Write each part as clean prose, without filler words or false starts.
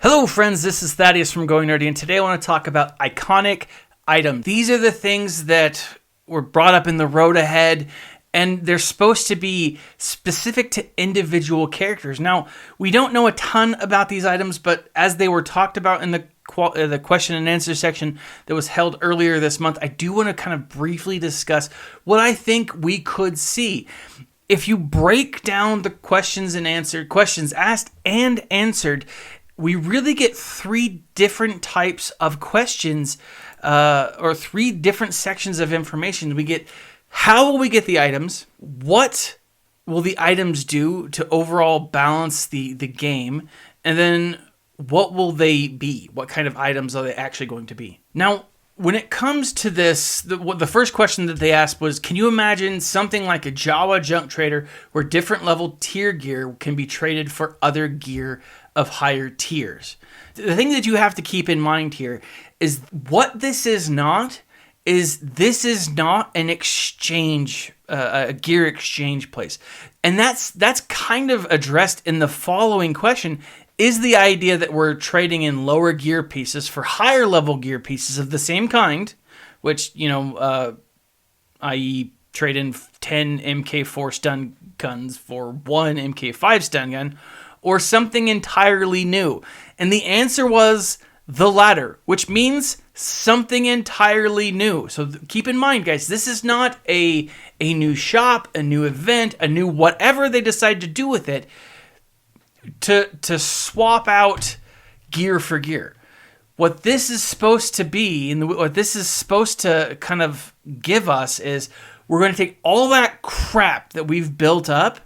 Hello friends, this is Thaddeus from Going Nerdy, and today I want to talk about iconic items. These are the things that were brought up in the road ahead, and they're supposed to be specific to individual characters. Now, we don't know a ton about these items, but as they were talked about in the question and answer section that was held earlier this month, I do want to kind of briefly discuss what I think we could see. If you break down the questions asked and answered, we really get three different types of questions or three different sections of information. We get how will we get the items? What will the items do to overall balance the game? And then what will they be? What kind of items are they actually going to be? Now, when it comes to this, the first question that they asked was, can you imagine something like a Jawa junk trader where different level tier gear can be traded for other gear of higher tiers? The thing that you have to keep in mind here is what this is not an exchange, a gear exchange place. And that's kind of addressed in the following question. Is the idea that we're trading in lower gear pieces for higher level gear pieces of the same kind, which, i.e. trade in 10 MK4 stun guns for 1 MK5 stun gun, or something entirely new? And the answer was the latter, which means something entirely new. So keep in mind, guys, this is not a new shop, a new event, a new whatever they decide to do with it, to swap out gear for gear. What this is supposed to be, and what this is supposed to kind of give us, is we're going to take all that crap that we've built up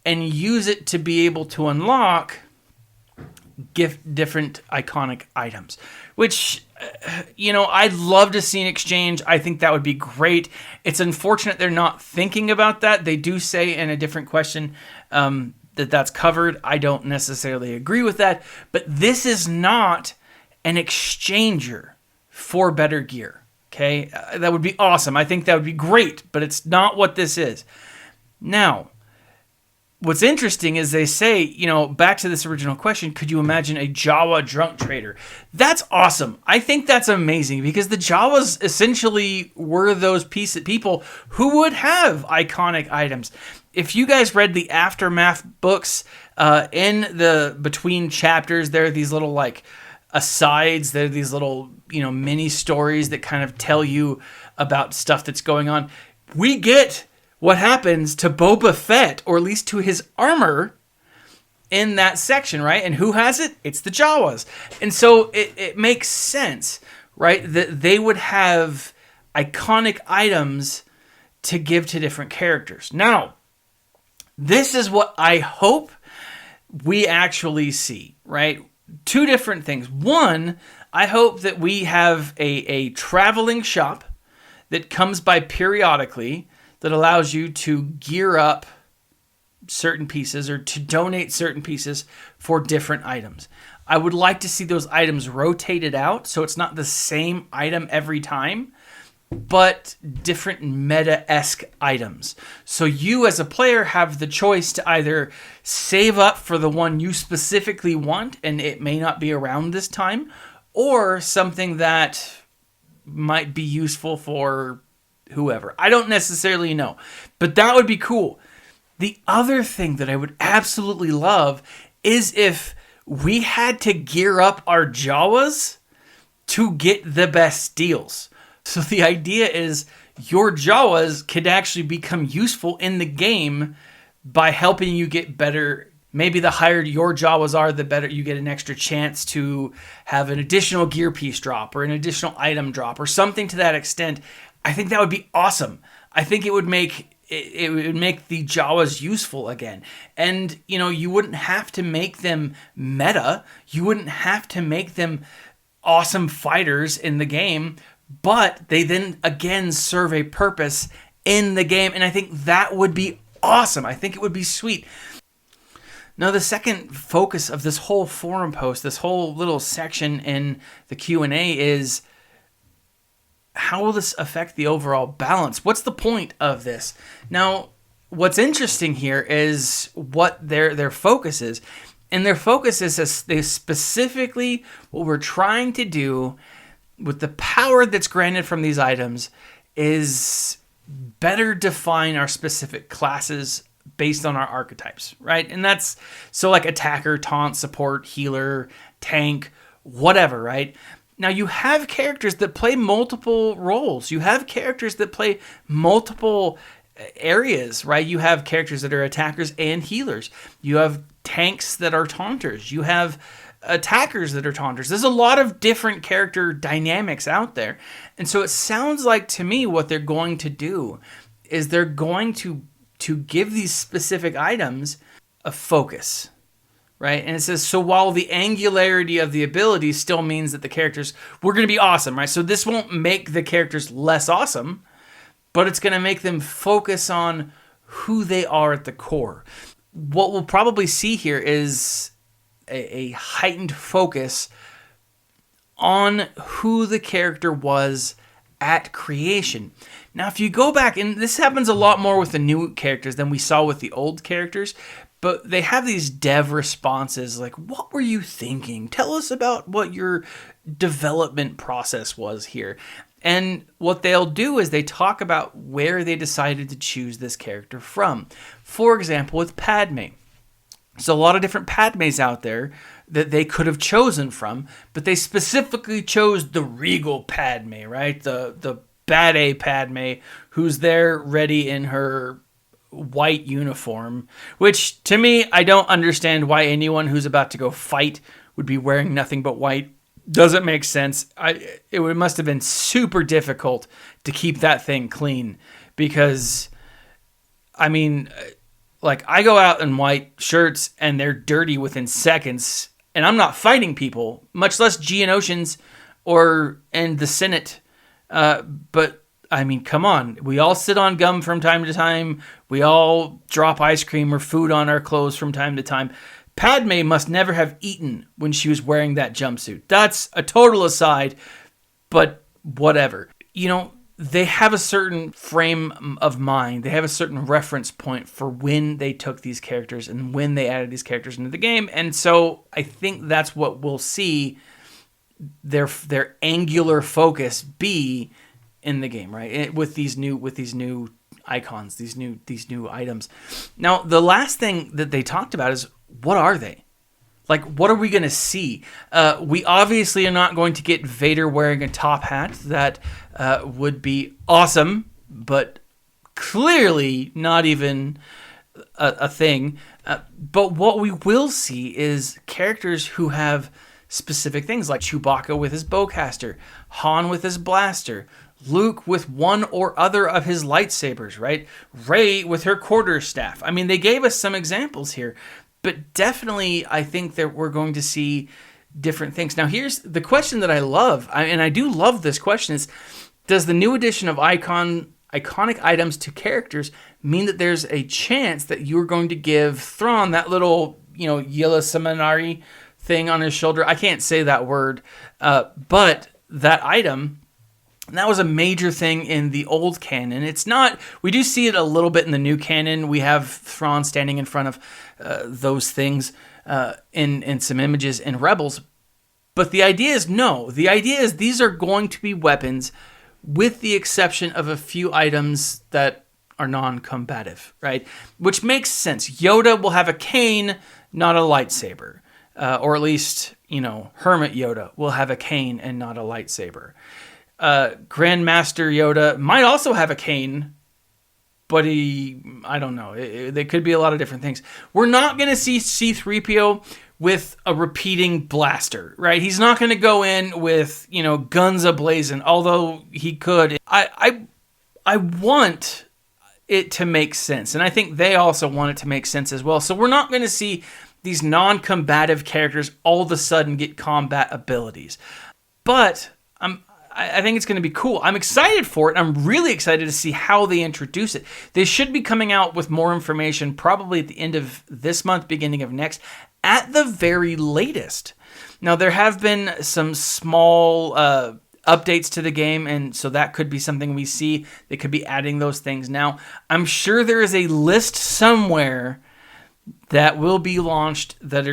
and use it to be able to unlock different iconic items, which, I'd love to see an exchange. I think that would be great. It's unfortunate they're not thinking about that. They do say in a different question that's covered. I don't necessarily agree with that, but this is not an exchanger for better gear. Okay, that would be awesome. I think that would be great, but it's not what this is. Now, what's interesting is they say, back to this original question, could you imagine a Jawa drunk trader? That's awesome. I think that's amazing because the Jawas essentially were those people who would have iconic items. If you guys read the Aftermath books, in the between chapters, there are these little asides. There are these little, mini stories that kind of tell you about stuff that's going on. We get what happens to Boba Fett, or at least to his armor, in that section, right? And who has it? It's the Jawas. And so it makes sense, right, that they would have iconic items to give to different characters. Now, this is what I hope we actually see, right? Two different things. One, I hope that we have a traveling shop that comes by periodically that allows you to gear up certain pieces or to donate certain pieces for different items. I would like to see those items rotated out so it's not the same item every time, but different meta-esque items. So you as a player have the choice to either save up for the one you specifically want and it may not be around this time, or something that might be useful for whoever. I don't necessarily know, but that would be cool. The other thing that I would absolutely love is if we had to gear up our Jawas to get the best deals. So the idea is your Jawas could actually become useful in the game by helping you get better. Maybe the higher your Jawas are, the better you get an extra chance to have an additional gear piece drop or an additional item drop or something to that extent. I think that would be awesome. I think it would make the Jawas useful again. And, you wouldn't have to make them meta. You wouldn't have to make them awesome fighters in the game, but they then again serve a purpose in the game. And I think that would be awesome. I think it would be sweet. Now, the second focus of this whole forum post, this whole little section in the Q&A is, how will this affect the overall balance? What's the point of this? Now, what's interesting here is what their focus is. And their focus is they specifically what we're trying to do with the power that's granted from these items is better define our specific classes based on our archetypes, right? And that's so like attacker, taunt, support, healer, tank, whatever, right? Now you have characters that play multiple roles. You have characters that play multiple areas, right? You have characters that are attackers and healers. You have tanks that are taunters. You have attackers that are taunters. There's a lot of different character dynamics out there. And so it sounds like to me what they're going to do is they're going to give these specific items a focus, right? And it says, so while the angularity of the ability still means that the characters, we're going to be awesome, right? So this won't make the characters less awesome, but it's going to make them focus on who they are at the core. What we'll probably see here is a heightened focus on who the character was at creation. Now, if you go back, and this happens a lot more with the new characters than we saw with the old characters, but they have these dev responses like, what were you thinking? Tell us about what your development process was here. And what they'll do is they talk about where they decided to choose this character from. For example, with Padme. So a lot of different Padmes out there that they could have chosen from, but they specifically chose the regal Padme, right? The bad A Padme, who's there ready in her white uniform, which to me, I don't understand why anyone who's about to go fight would be wearing nothing but white. Doesn't make sense. It must have been super difficult to keep that thing clean because, I mean, like I go out in white shirts and they're dirty within seconds, and I'm not fighting people, much less Geonosians or in the Senate. But I mean, come on. We all sit on gum from time to time. We all drop ice cream or food on our clothes from time to time. Padme must never have eaten when she was wearing that jumpsuit. That's a total aside, but whatever. You know, they have a certain frame of mind. They have a certain reference point for when they took these characters and when they added these characters into the game. And so I think that's what we'll see their angular focus be in the game, right? With these new icons, these new items. Now, the last thing that they talked about is, what are they? Like, what are we going to see? We obviously are not going to get Vader wearing a top hat. That would be awesome, but clearly not even a thing. But what we will see is characters who have specific things, like Chewbacca with his bowcaster, Han with his blaster, Luke with one or other of his lightsabers, right? Rey with her quarterstaff. I mean, they gave us some examples here. But definitely, I think that we're going to see different things. Now, here's the question that I love, and I do love this question, is does the new addition of iconic items to characters mean that there's a chance that you're going to give Thrawn that little, Yilla Seminari thing on his shoulder? I can't say that word, but that item... And that was a major thing in the old canon. It's not, we do see it a little bit in the new canon. We have Thrawn standing in front of those things in some images in Rebels. But the idea is no. The idea is these are going to be weapons with the exception of a few items that are non-combative, right? Which makes sense. Yoda will have a cane, not a lightsaber. Or at least, Hermit Yoda will have a cane and not a lightsaber. Grandmaster Yoda might also have a cane, but I don't know. There could be a lot of different things. We're not going to see C-3PO with a repeating blaster, right? He's not going to go in with, guns ablazing, although he could. I want it to make sense, and I think they also want it to make sense as well. So we're not going to see these non-combative characters all of a sudden get combat abilities. But I think it's going to be cool. I'm excited for it. I'm really excited to see how they introduce it. They should be coming out with more information probably at the end of this month, beginning of next, at the very latest. Now, there have been some small updates to the game, and so that could be something we see. They could be adding those things now. I'm sure there is a list somewhere that will be launched that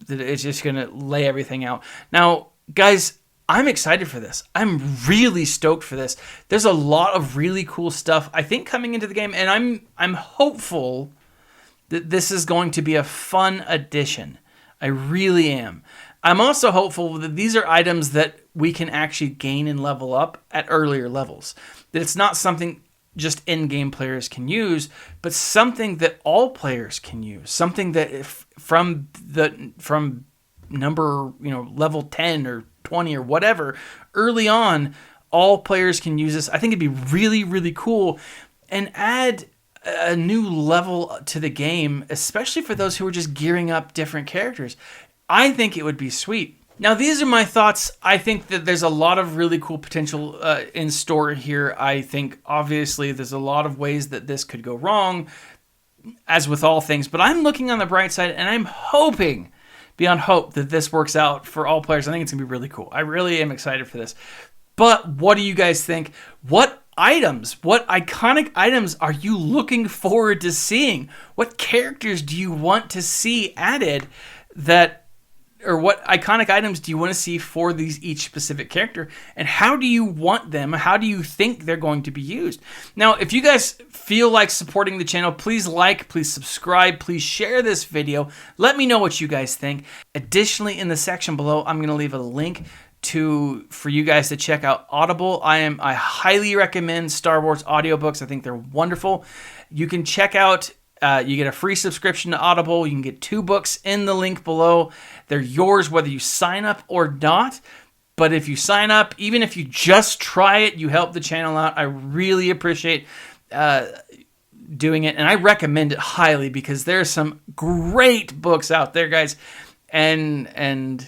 it's just going to lay everything out. Now, guys, I'm excited for this. I'm really stoked for this. There's a lot of really cool stuff, I think, coming into the game, and I'm hopeful that this is going to be a fun addition. I really am. I'm also hopeful that these are items that we can actually gain and level up at earlier levels. That it's not something just in-game players can use, but something that all players can use. Something that from number, level 10 or 20 or whatever, early on, all players can use this. I think it'd be really, really cool and add a new level to the game, especially for those who are just gearing up different characters. I think it would be sweet. Now, these are my thoughts. I think that there's a lot of really cool potential in store here. I think, obviously, there's a lot of ways that this could go wrong, as with all things. But I'm looking on the bright side, and I'm hoping, beyond hope, that this works out for all players. I think it's going to be really cool. I really am excited for this. But what do you guys think? What iconic items are you looking forward to seeing? What characters do you want to see added or what iconic items do you want to see for each specific character? And how do you want them? How do you think they're going to be used? Now, if you guys feel like supporting the channel, please please subscribe, please share this video. Let me know what you guys think. Additionally, in the section below, I'm going to leave a link for you guys to check out Audible. I highly recommend Star Wars audiobooks. I think they're wonderful. You can check out you get a free subscription to Audible. You can get 2 books in the link below. They're yours whether you sign up or not. But if you sign up, even if you just try it, you help the channel out. I really appreciate doing it. And I recommend it highly because there's some great books out there, guys. And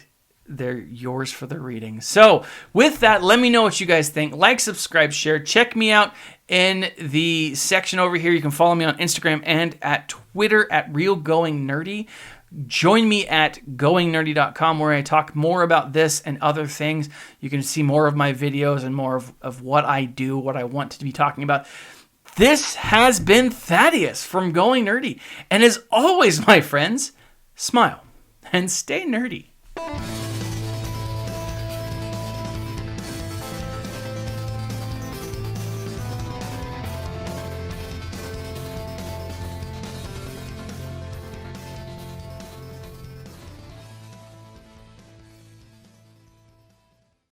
they're yours for the reading. So with that, let me know what you guys think. Like, subscribe, share. Check me out in the section over here. You can follow me on Instagram and at Twitter at RealGoingNerdy. Join me at goingnerdy.com where I talk more about this and other things. You can see more of my videos and more of what I do, what I want to be talking about. This has been Thaddeus from Going Nerdy. And as always, my friends, smile and stay nerdy.